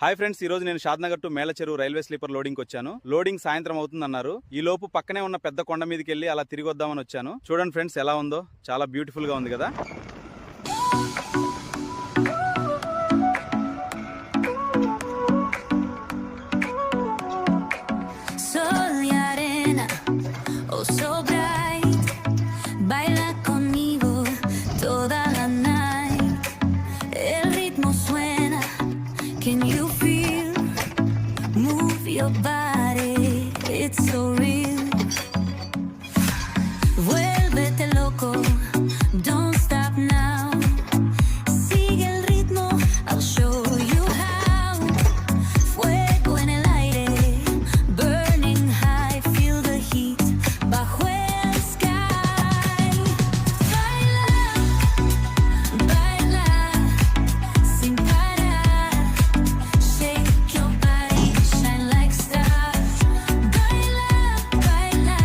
Hi friends, ఈ రోజు నేను Shadnagar to Melacheruvu railway sleeper loading వచ్చాను. లోడింగ్ సాయంత్రం అవుతుందన్నారు. ఈ లోపు పక్కనే ఉన్న పెద్ద కొండ మీదకి వెళ్ళి అలా తిరిగి వద్దామని వచ్చాను. చూడండి ఫ్రెండ్స్ ఎలా ఉందో, చాలా బ్యూటిఫుల్ గా ఉంది కదా. Can you feel? Move your body, it's so real. Vuélvete loco, don't stop now. Sigue el ritmo, I'll show you how. Fuego en el aire, burning high, feel the heat bajo el sky. Baila, baila, sin parar. Shake your body, shine like stars. Baila, baila,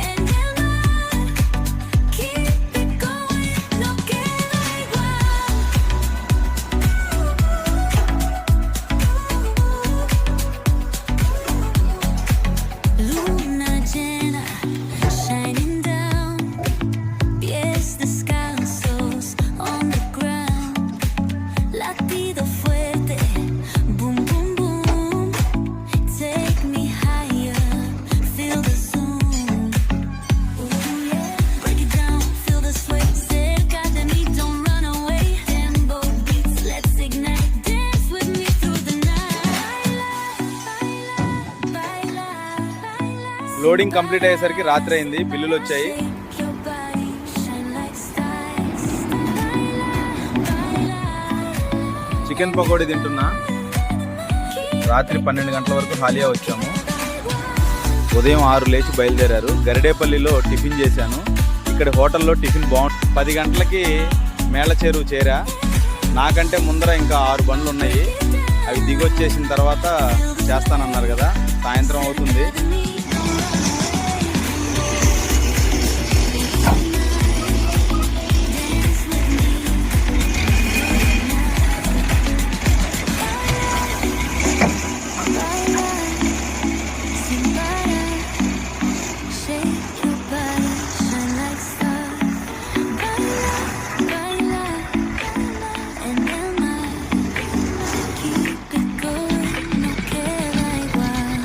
en el mar. Keep it going, no queda igual. Luna llena, shining down. Pies descalzos on the ground. Latido fuerte, boom, boom, boom. Take me higher, feel the zoom. Ooh, yeah. Break it down, feel the sway. Cerca de mí, don't run away. Tempo beats, let's ignite. Dance with me through the night. Baila, baila, baila. Loading complete అయ్యేసరికి రాత్రి అయింది. బిల్లులు వచ్చాయి. Shake your body, shine like stars. Baila, chicken pakodi తింటున్నా. రాత్రి 12 గంటల వరకు హాలియా వచ్చాము. ఉదయం 6 లేచి బయలుదేరారు. గరిడేపల్లిలో టిఫిన్ చేశాను. ఇక్కడ హోటల్లో టిఫిన్ బాగుంటుంది. 10 గంటలకి మేలచెరువు చేరా. నాకంటే ముందర ఇంకా 6 బండ్లు ఉన్నాయి. అవి దిగొచ్చేసిన తర్వాత చేస్తానన్నారు కదా. సాయంత్రం అవుతుంది. sin parar. Shake your body, shine like stars. Baila, baila, en el mar. Keep it going, no queda igual.